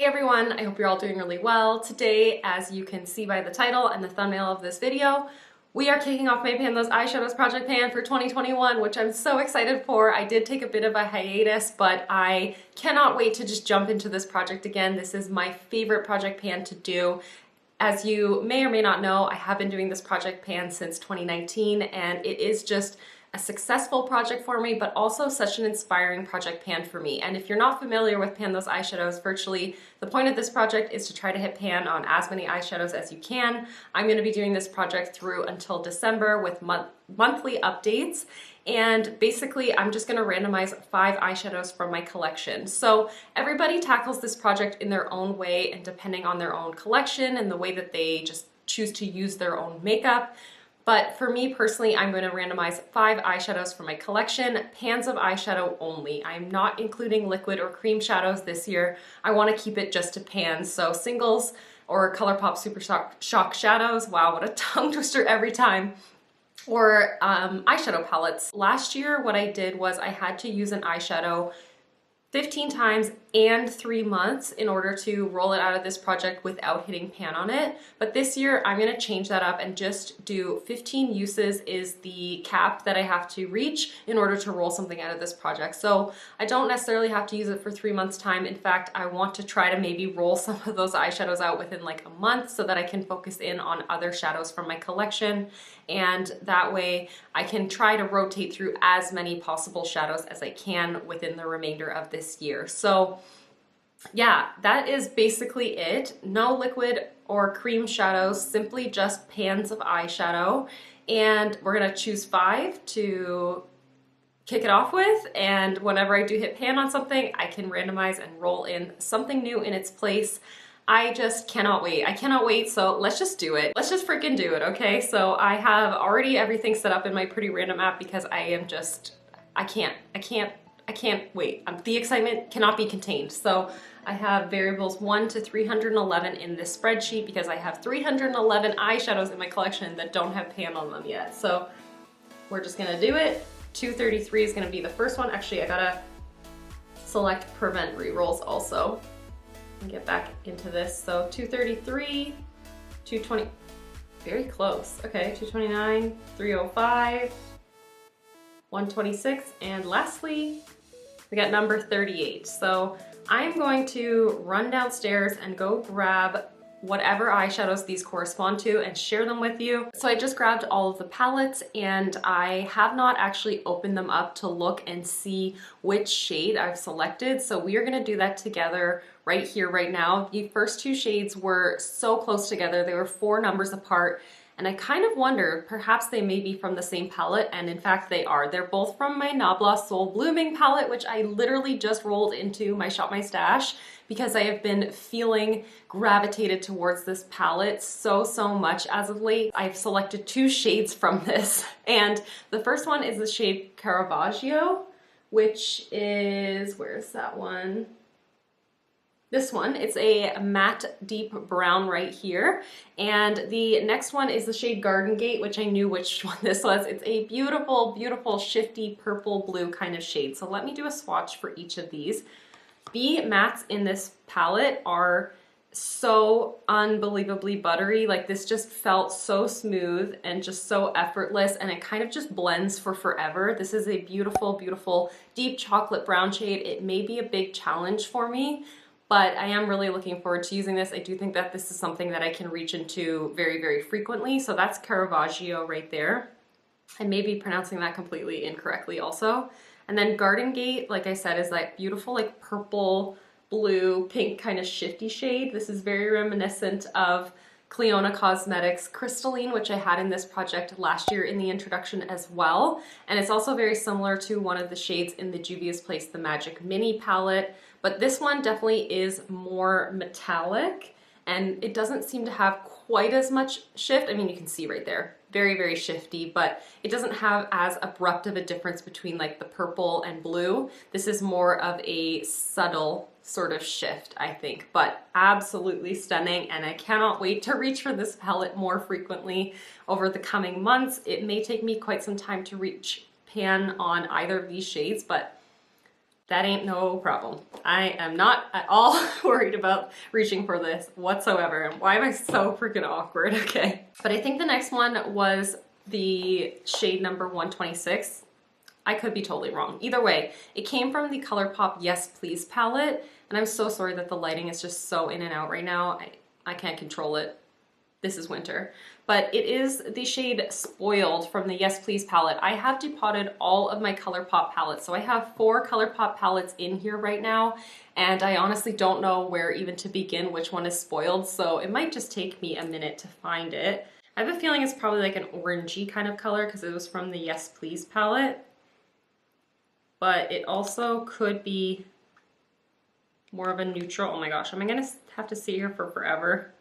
everyone, I hope you're all doing really well. Today, as you can see by the title and the thumbnail of this video, we are kicking off my Pan Those Eyeshadows project pan for 2021, which I'm so excited for. I did take a bit of a hiatus, but I cannot wait to just jump into this project again. This is my favorite project pan to do. As you may or may not know, I have been doing this project pan since 2019, and it is just a successful project for me, but also such an inspiring project pan for me. And if you're not familiar with Pan Those Eyeshadows, virtually the point of this project is to try to hit pan on as many eyeshadows as you can. I'm going to be doing this project through until December with monthly updates. And basically, I'm just going to randomize 5 eyeshadows from my collection. So everybody tackles this project in their own way and depending on their own collection and the way that they just choose to use their own makeup. But for me personally, I'm going to randomize 5 eyeshadows from my collection, pans of eyeshadow only. I'm not including liquid or cream shadows this year. I want to keep it just to pans, so singles or Colourpop Super Shock shadows. Wow, what a tongue twister every time. Or eyeshadow palettes. Last year, what I did was I had to use an eyeshadow 15 times and 3 months in order to roll it out of this project without hitting pan on it. But this year I'm going to change that up and just do 15 uses is the cap that I have to reach in order to roll something out of this project. So I don't necessarily have to use it for 3 months time. In fact, I want to try to maybe roll some of those eyeshadows out within like a month so that I can focus in on other shadows from my collection. And that way I can try to rotate through as many possible shadows as I can within the remainder of this year. So yeah, that is basically it. No liquid or cream shadows, simply just pans of eyeshadow. And we're gonna choose 5 to kick it off with. And whenever I do hit pan on something, I can randomize and roll in something new in its place. I just cannot wait. I cannot wait, so let's just do it. Let's just freaking do it, okay? So I have already everything set up in my Pretty Random app because I am just, I can't wait. The excitement cannot be contained. So I have variables 1 to 311 in this spreadsheet because I have 311 eyeshadows in my collection that don't have pan on them yet. So we're just gonna do it. 233 is gonna be the first one. Actually, I gotta select prevent rerolls also and get back into this. So 233, 220, very close. Okay, 229, 305, 126, and lastly, we got number 38. So I'm going to run downstairs and go grab whatever eyeshadows these correspond to and share them with you. So I just grabbed all of the palettes and I have not actually opened them up to look and see which shade I've selected. So we are gonna do that together right here, right now. The first 2 shades were so close together. They were 4 numbers apart. And I kind of wonder, perhaps they may be from the same palette, and in fact they are. They're both from my Nabla Soul Blooming palette, which I literally just rolled into my Shop My Stash because I have been feeling gravitated towards this palette so much as of late. I've selected 2 shades from this, and the first one is the shade Caravaggio, which is, where's that one? This one, it's a matte deep brown right here. And the next one is the shade Garden Gate, which I knew which one this was. It's a beautiful, beautiful shifty purple blue kind of shade. So let me do a swatch for each of these. The mattes in this palette are so unbelievably buttery. Like this just felt so smooth and just so effortless, and it kind of just blends for forever. This is a beautiful, beautiful deep chocolate brown shade. It may be a big challenge for me, but I am really looking forward to using this. I do think that this is something that I can reach into very, very frequently. So that's Caravaggio right there. I may be pronouncing that completely incorrectly also. And then Garden Gate, like I said, is that beautiful like purple, blue, pink kind of shifty shade. This is very reminiscent of Clionadh Cosmetics Crystalline, which I had in this project last year in the introduction as well. And it's also very similar to one of the shades in the Juvia's Place, the Magic Mini palette. But this one definitely is more metallic and it doesn't seem to have quite as much shift. I mean, you can see right there, very, very shifty, but it doesn't have as abrupt of a difference between like the purple and blue. This is more of a subtle sort of shift, I think, but absolutely stunning. And I cannot wait to reach for this palette more frequently over the coming months. It may take me quite some time to reach pan on either of these shades, but That ain't no problem. I am not at all worried about reaching for this whatsoever. And why am I so freaking awkward? Okay. But I think the next one was the shade number 126. I could be totally wrong. Either way, it came from the Colourpop Yes Please palette. And I'm so sorry that the lighting is just so in and out right now. I can't control it. This is winter. But it is the shade Spoiled from the Yes Please palette. I have depotted all of my Colourpop palettes. So I have 4 Colourpop palettes in here right now. And I honestly don't know where even to begin which one is spoiled. So it might just take me a minute to find it. I have a feeling it's probably like an orangey kind of color because it was from the Yes Please palette. But it also could be more of a neutral. Oh my gosh, am I gonna have to sit here for forever?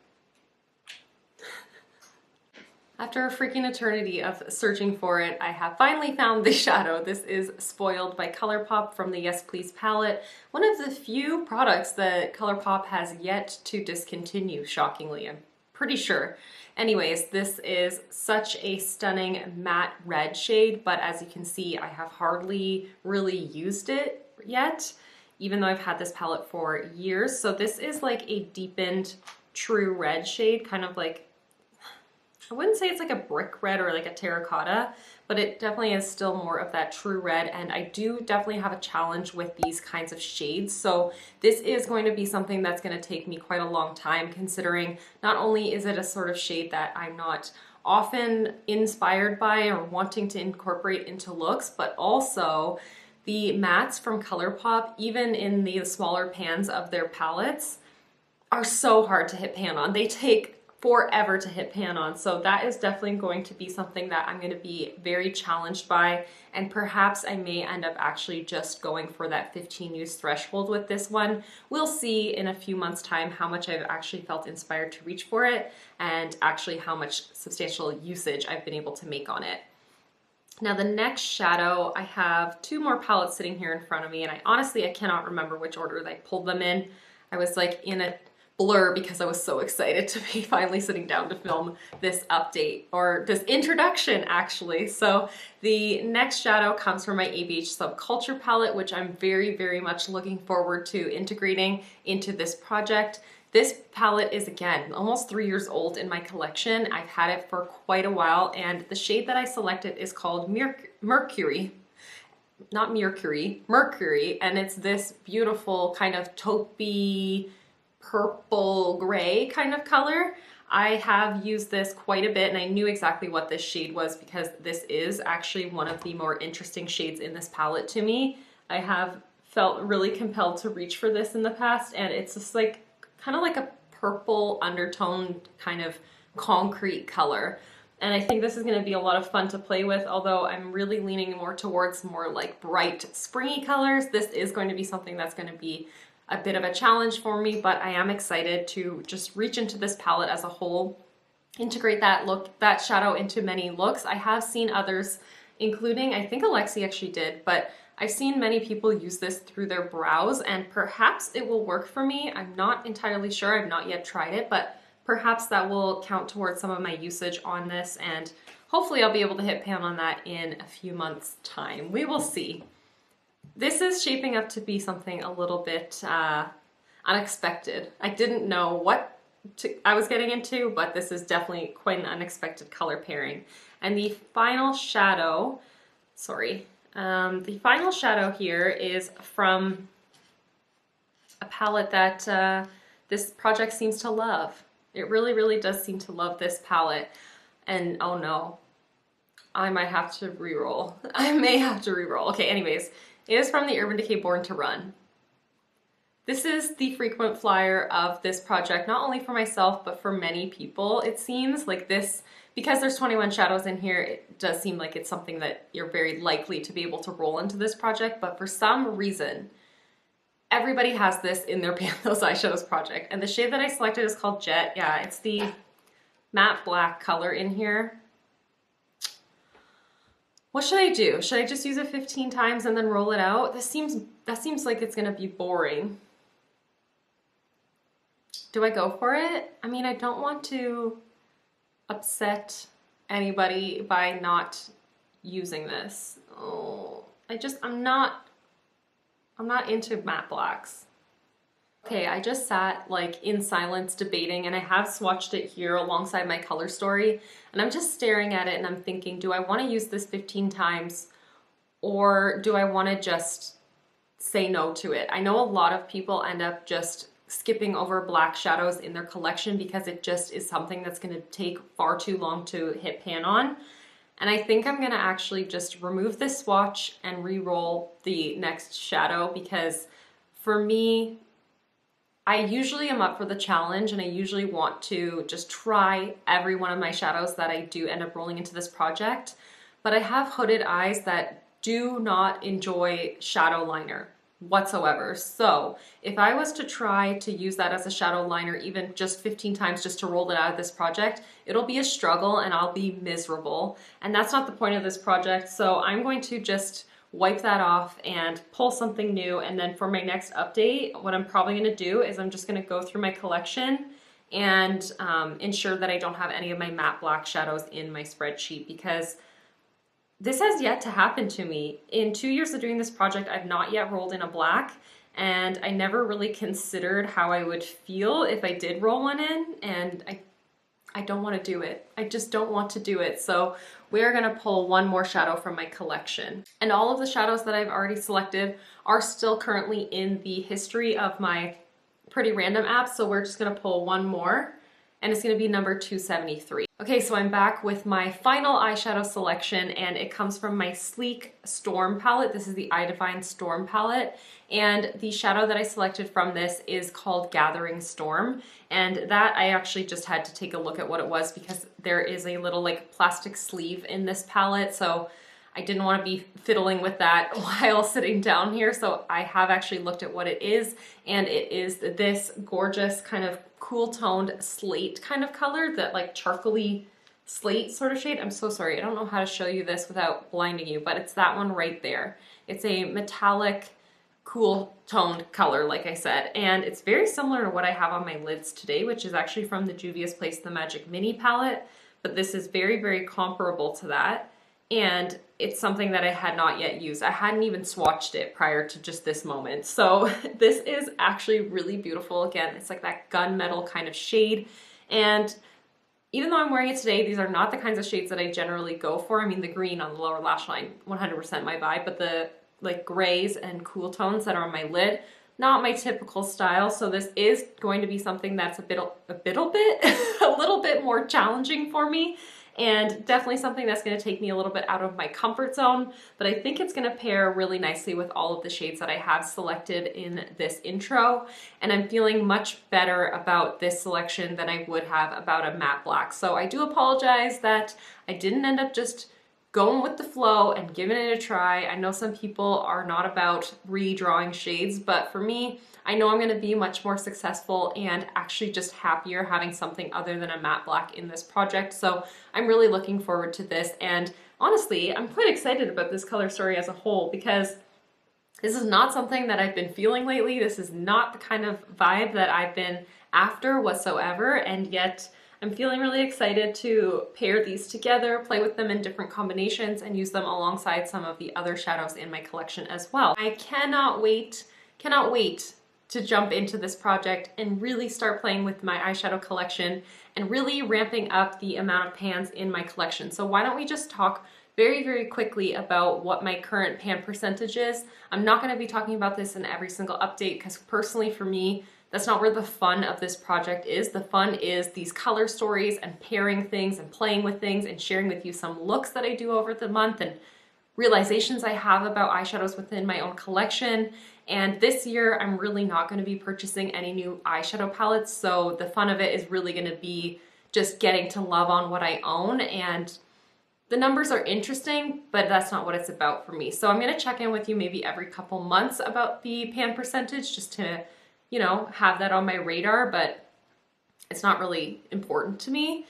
After a freaking eternity of searching for it, I have finally found this shadow. This is Spoiled by Colourpop from the Yes Please palette. One of the few products that Colourpop has yet to discontinue, shockingly, I'm pretty sure. Anyways, this is such a stunning matte red shade, but as you can see, I have hardly really used it yet, even though I've had this palette for years. So this is like a deepened true red shade, kind of like, I wouldn't say it's like a brick red or like a terracotta, but it definitely is still more of that true red. And I do definitely have a challenge with these kinds of shades. So this is going to be something that's going to take me quite a long time, considering not only is it a sort of shade that I'm not often inspired by or wanting to incorporate into looks, but also the mattes from Colourpop, even in the smaller pans of their palettes, are so hard to hit pan on. They take forever to hit pan on. So that is definitely going to be something that I'm going to be very challenged by, and perhaps I may end up actually just going for that 15 use threshold with this one. We'll see in a few months time how much I've actually felt inspired to reach for it and actually how much substantial usage I've been able to make on it. Now the next shadow, I have 2 more palettes sitting here in front of me, and I cannot remember which order I pulled them in. I was like in a blur because I was so excited to be finally sitting down to film this update, or this introduction actually. So the next shadow comes from my ABH Subculture palette, which I'm very, very much looking forward to integrating into this project. This palette is, again, almost 3 years old in my collection. I've had it for quite a while, and the shade that I selected is called Mercury. Not Mercury, Mercury, and it's this beautiful kind of taupey, purple gray kind of color. I have used this quite a bit, and I knew exactly what this shade was because this is actually one of the more interesting shades in this palette to me. I have felt really compelled to reach for this in the past, and it's just like kind of like a purple undertone kind of concrete color. And I think this is going to be a lot of fun to play with, although I'm really leaning more towards more like bright springy colors. This is going to be something that's going to be a bit of a challenge for me, but I am excited to just reach into this palette as a whole, integrate that shadow into many looks. I have seen others, including, I think Alexi actually did, but I've seen many people use this through their brows, and perhaps it will work for me. I'm not entirely sure, I've not yet tried it, but perhaps that will count towards some of my usage on this, and hopefully I'll be able to hit pan on that in a few months' time. We will see. This is shaping up to be something a little bit unexpected. I didn't know what I was getting into, but this is definitely quite an unexpected color pairing. And the final shadow, the final shadow here is from a palette that this project seems to love. It really, really does seem to love this palette. And oh no, I might have to reroll. I may have to reroll. Okay, anyways. It is from the Urban Decay Born to Run. This is the frequent flyer of this project, not only for myself, but for many people. It seems like this, because there's 21 shadows in here, it does seem like it's something that you're very likely to be able to roll into this project, but for some reason, everybody has this in their THOSE Eyeshadows project. And the shade that I selected is called Jet. Yeah, it's the matte black color in here. What should I do? Should I just use it 15 times and then roll it out? That seems like it's gonna be boring. Do I go for it? I mean, I don't want to upset anybody by not using this. Oh, I'm not I'm not into matte blacks. Okay, I just sat like in silence debating, and I have swatched it here alongside my color story, and I'm just staring at it and I'm thinking, do I want to use this 15 times or do I want to just say no to it? I know a lot of people end up just skipping over black shadows in their collection because it just is something that's going to take far too long to hit pan on. And I think I'm going to actually just remove this swatch and re-roll the next shadow, because for me, I usually am up for the challenge and I usually want to just try every one of my shadows that I do end up rolling into this project. But I have hooded eyes that do not enjoy shadow liner whatsoever. So if I was to try to use that as a shadow liner even just 15 times just to roll it out of this project, it'll be a struggle and I'll be miserable. And that's not the point of this project. So I'm going to just wipe that off and pull something new. And then for my next update, what I'm probably going to do is I'm just going to go through my collection and ensure that I don't have any of my matte black shadows in my spreadsheet, because this has yet to happen to me. In 2 years of doing this project, I've not yet rolled in a black, and I never really considered how I would feel if I did roll one in, and I don't want to do it. I just don't want to do it. So we're going to pull one more shadow from my collection. And all of the shadows that I've already selected are still currently in the history of my Pretty Random app. So we're just going to pull one more, and it's going to be number 273. Okay, so I'm back with my final eyeshadow selection, and it comes from my Sleek Storm palette. This is the Eye Divine Storm palette, and the shadow that I selected from this is called Gathering Storm, and that I actually just had to take a look at what it was because there is a little like plastic sleeve in this palette, so I didn't want to be fiddling with that while sitting down here, so I have actually looked at what it is, and it is this gorgeous kind of cool toned slate kind of color, that like charcoaly slate sort of shade. I'm so sorry, I don't know how to show you this without blinding you, but it's that one right there. It's a metallic, cool toned color, like I said, and it's very similar to what I have on my lids today, which is actually from the Juvia's Place The Magic Mini palette, but this is very, very comparable to that. And it's something that I had not yet used. I hadn't even swatched it prior to just this moment. So this is actually really beautiful. Again, it's like that gunmetal kind of shade. And even though I'm wearing it today, these are not the kinds of shades that I generally go for. I mean, the green on the lower lash line, 100% my vibe, but the like grays and cool tones that are on my lid, not my typical style. So this is going to be something that's a little bit more challenging for me. And definitely something that's going to take me a little bit out of my comfort zone, but I think it's going to pair really nicely with all of the shades that I have selected in this intro, and I'm feeling much better about this selection than I would have about a matte black. So I do apologize that I didn't end up just going with the flow and giving it a try. I know some people are not about redrawing shades, but for me, I know I'm going to be much more successful and actually just happier having something other than a matte black in this project. So I'm really looking forward to this, and honestly, I'm quite excited about this color story as a whole, because this is not something that I've been feeling lately. This is not the kind of vibe that I've been after whatsoever, and yet I'm feeling really excited to pair these together, play with them in different combinations, and use them alongside some of the other shadows in my collection as well. I cannot wait to jump into this project and really start playing with my eyeshadow collection and really ramping up the amount of pans in my collection. So why don't we just talk very, very quickly about what my current pan percentage is. I'm not going to be talking about this in every single update because personally for me, that's not where the fun of this project is. The fun is these color stories and pairing things and playing with things and sharing with you some looks that I do over the month and realizations I have about eyeshadows within my own collection. And this year, I'm really not going to be purchasing any new eyeshadow palettes, so the fun of it is really going to be just getting to love on what I own, and the numbers are interesting, but that's not what it's about for me. So I'm going to check in with you maybe every couple months about the pan percentage, just to, you know, have that on my radar, but it's not really important to me.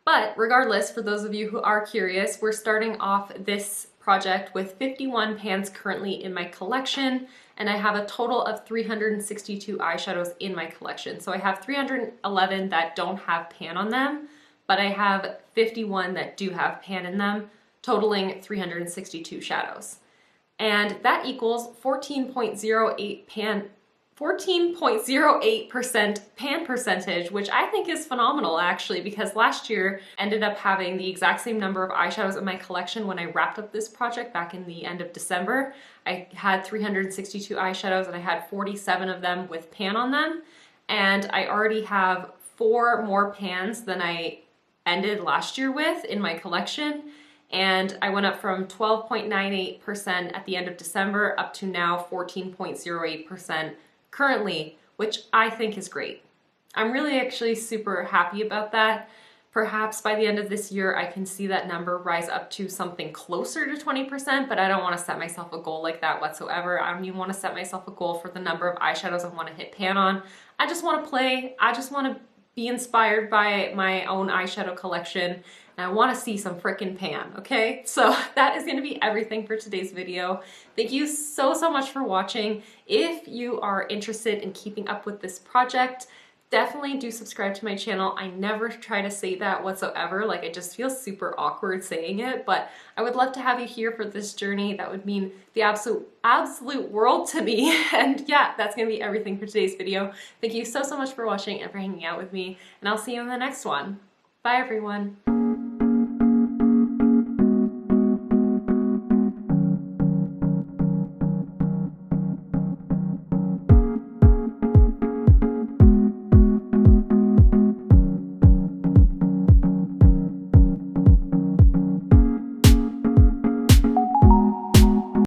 But regardless, for those of you who are curious, we're starting off this project with 51 pans currently in my collection, and I have a total of 362 eyeshadows in my collection. So I have 311 that don't have pan on them, but I have 51 that do have pan in them, totaling 362 shadows. and that equals 14.08% pan percentage, which I think is phenomenal actually, because last year ended up having the exact same number of eyeshadows in my collection when I wrapped up this project back in the end of December. I had 362 eyeshadows and I had 47 of them with pan on them, and I already have 4 more pans than I ended last year with in my collection. And I went up from 12.98% at the end of December up to now 14.08% currently, which I think is great. I'm really actually super happy about that. Perhaps by the end of this year, I can see that number rise up to something closer to 20%, but I don't want to set myself a goal like that whatsoever. I don't even want to set myself a goal for the number of eyeshadows I want to hit pan on. I just want to play. I just want to be inspired by my own eyeshadow collection, and I want to see some frickin' pan, okay? So that is going to be everything for today's video. Thank you so much for watching. If you are interested in keeping up with this project, definitely do subscribe to my channel. I never try to say that whatsoever, like it just feels super awkward saying it, but I would love to have you here for this journey. That would mean the absolute world to me. And yeah, that's gonna be everything for today's video. Thank you so much for watching and for hanging out with me, and I'll see you in the next one. Bye everyone.